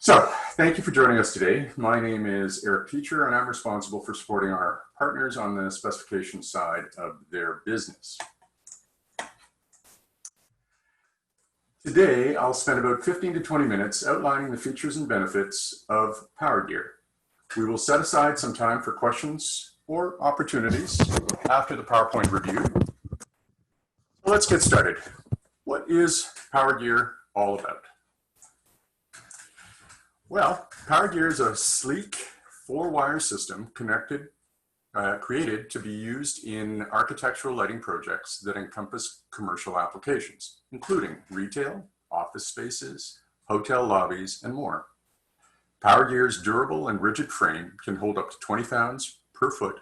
So, thank you for joining us today. My name is Eric Teacher, and I'm responsible for supporting our partners on the specification side of their business. Today, I'll spend about 15 to 20 minutes outlining the features and benefits of Powergear. We will set aside some time for questions or opportunities after the PowerPoint review. So let's get started. What is Powergear all about? Well, Powergear is a sleek 4-wire system created to be used in architectural lighting projects that encompass commercial applications, including retail, office spaces, hotel lobbies, and more. Powergear's durable and rigid frame can hold up to 20 pounds per foot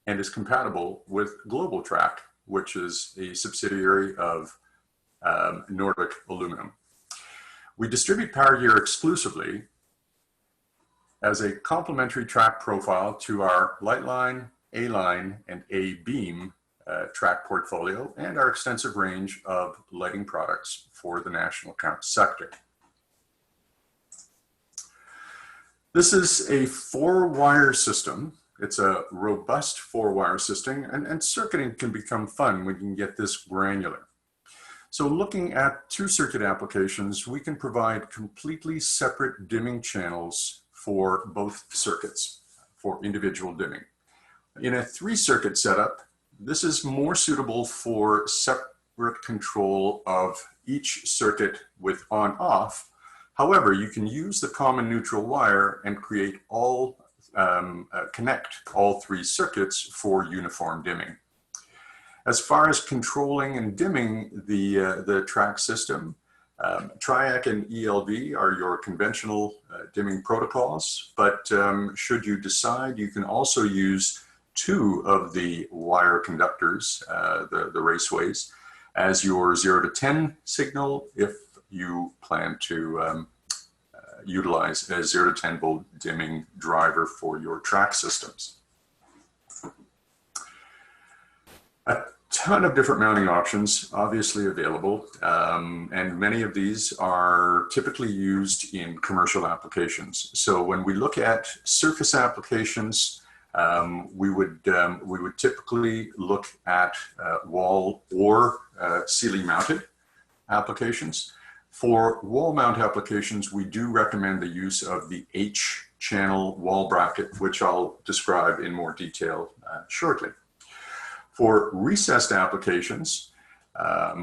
and is compatible with Global Trac, which is a subsidiary of Nordic Aluminum. We distribute Powergear exclusively as a complementary track profile to our Lightline, A-Line, and A-Beam track portfolio and our extensive range of lighting products for the national account sector. This is a 4-wire system. It's a robust 4-wire system, and circuiting can become fun when you can get this granular. So looking at 2-circuit applications, we can provide completely separate dimming channels for both circuits for individual dimming. In a 3-circuit setup, this is more suitable for separate control of each circuit with on-off. However, you can use the common neutral wire and connect all 3 circuits for uniform dimming. As far as controlling and dimming the track system, Triac and ELV are your conventional dimming protocols, but should you decide, you can also use 2 of the wire conductors, the raceways, as your 0 to 10 signal if you plan to utilize a 0 to 10 volt dimming driver for your track systems. A ton of different mounting options obviously available, and many of these are typically used in commercial applications. So when we look at surface applications, we would typically look at wall or ceiling mounted applications. For wall mount applications, we do recommend the use of the H-channel wall bracket, which I'll describe in more detail shortly. For recessed applications,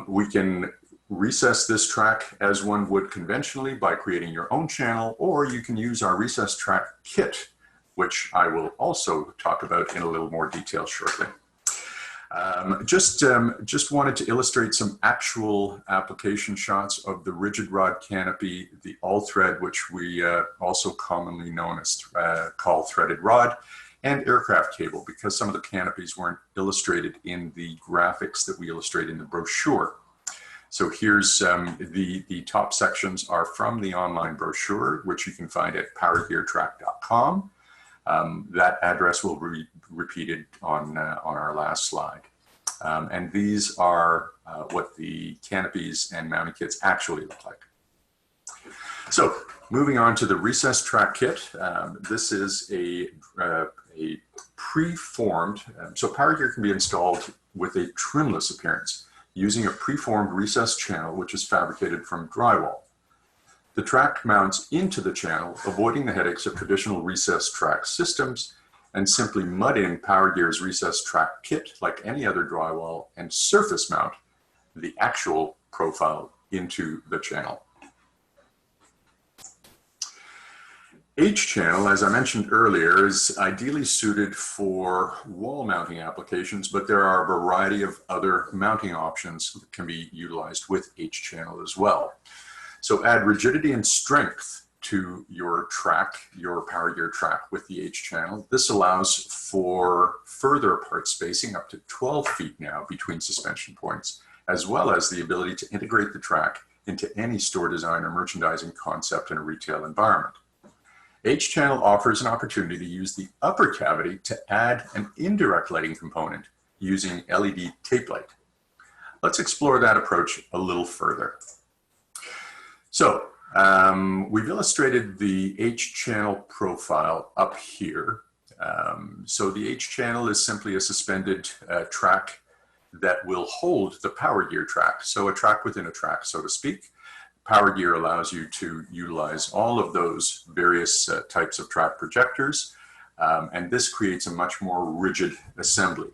we can recess this track as one would conventionally by creating your own channel, or you can use our recessed track kit, which I will also talk about in a little more detail shortly. Just wanted to illustrate some actual application shots of the rigid rod canopy, the all-thread, which we also commonly known as call threaded rod, and aircraft cable, because some of the canopies weren't illustrated in the graphics that we illustrate in the brochure. So here's the top sections are from the online brochure, which you can find at powergeartrac.com. That address will be repeated on our last slide. And these are what the canopies and mounting kits actually look like. So moving on to the recessed track kit, this is a preformed, so Powergear can be installed with a trimless appearance using a preformed recessed channel, which is fabricated from drywall. The track mounts into the channel, avoiding the headaches of traditional recessed track systems, and simply mud in Powergear's recessed track kit like any other drywall and surface mount the actual profile into the channel. H-channel, as I mentioned earlier, is ideally suited for wall mounting applications, but there are a variety of other mounting options that can be utilized with H-channel as well. So add rigidity and strength to your track, your Powergear track with the H-channel. This allows for further apart spacing, up to 12 feet now between suspension points, as well as the ability to integrate the track into any store design or merchandising concept in a retail environment. H-channel offers an opportunity to use the upper cavity to add an indirect lighting component using LED tape light. Let's explore that approach a little further. So We've illustrated the H channel profile up here. So the H channel is simply a suspended track that will hold the Powergear track. So a track within a track, so to speak. Powergear allows you to utilize all of those various types of track projectors, and this creates a much more rigid assembly.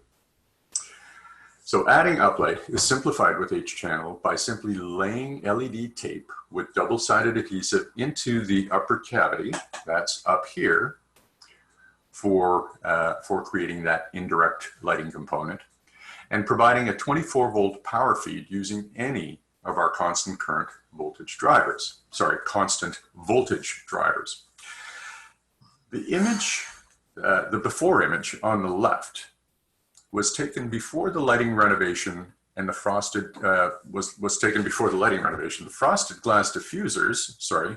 So adding uplight is simplified with H-channel by simply laying LED tape with double-sided adhesive into the upper cavity, that's up here, for creating that indirect lighting component, and providing a 24-volt power feed using any of our constant current voltage drivers. Sorry, constant voltage drivers. The image, the before image on the left, was taken before the lighting renovation, and the frosted was taken before the lighting renovation. The frosted glass diffusers, sorry,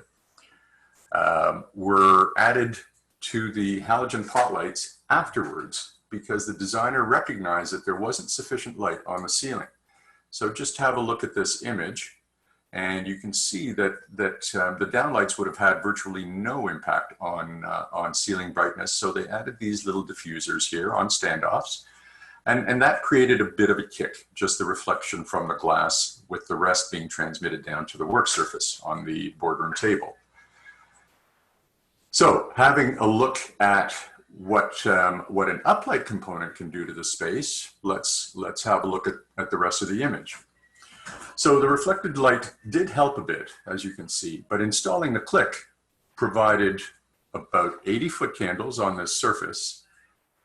were added to the halogen pot lights afterwards because the designer recognized that there wasn't sufficient light on the ceiling. So just have a look at this image, and you can see that the downlights would have had virtually no impact on ceiling brightness. So they added these little diffusers here on standoffs. And that created a bit of a kick, just the reflection from the glass, with the rest being transmitted down to the work surface on the boardroom table. So having a look at what an uplight component can do to the space, let's have a look at the rest of the image. So the reflected light did help a bit, as you can see, but installing the click provided about 80-foot candles on this surface.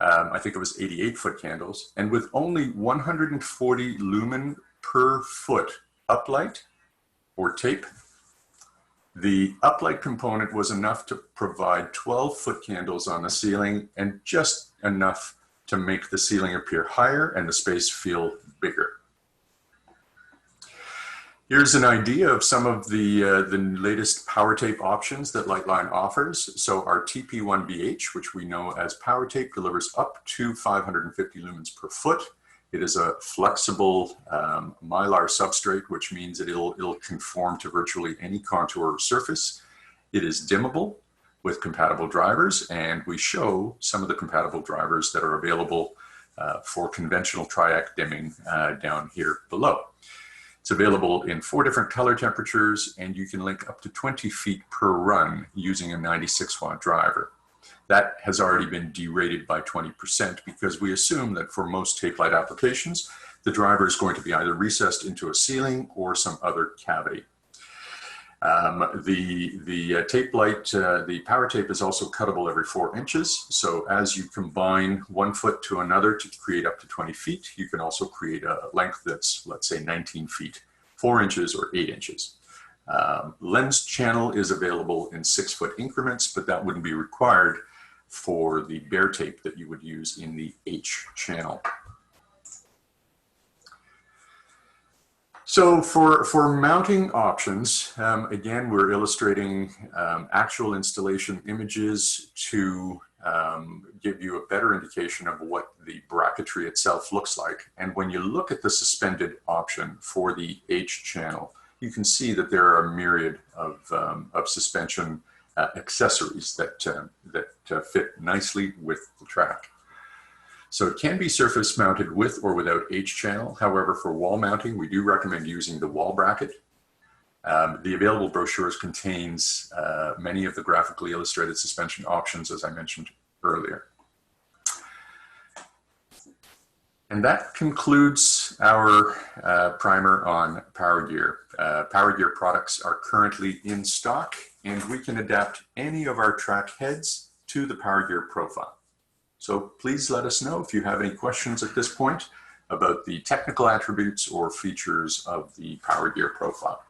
I think it was 88-foot candles, and with only 140 lumen per foot uplight or tape, the uplight component was enough to provide 12-foot candles on the ceiling and just enough to make the ceiling appear higher and the space feel bigger. Here's an idea of some of the latest power tape options that Lightline offers. So our TP1BH, which we know as power tape, delivers up to 550 lumens per foot. It is a flexible mylar substrate, which means that it'll conform to virtually any contour or surface. It is dimmable with compatible drivers, and we show some of the compatible drivers that are available for conventional triac dimming down here below. It's available in 4 different color temperatures, and you can link up to 20 feet per run using a 96-watt driver. That has already been derated by 20% because we assume that for most tape light applications, the driver is going to be either recessed into a ceiling or some other cavity. The tape light, the power tape is also cuttable every 4 inches. So as you combine 1 foot to another to create up to 20 feet, you can also create a length that's, let's say, 19 feet, 4 inches or 8 inches. Lens channel is available in 6-foot increments, but that wouldn't be required for the bare tape that you would use in the H channel. So for mounting options, again, we're illustrating actual installation images to give you a better indication of what the bracketry itself looks like. And when you look at the suspended option for the H channel, you can see that there are a myriad of suspension accessories that fit nicely with the track. So it can be surface mounted with or without H channel. However, for wall mounting, we do recommend using the wall bracket. The available brochures contains many of the graphically illustrated suspension options, as I mentioned earlier. And that concludes our primer on Powergear. Powergear products are currently in stock, and we can adapt any of our track heads to the Powergear profile. So please let us know if you have any questions at this point about the technical attributes or features of the Powergear profile.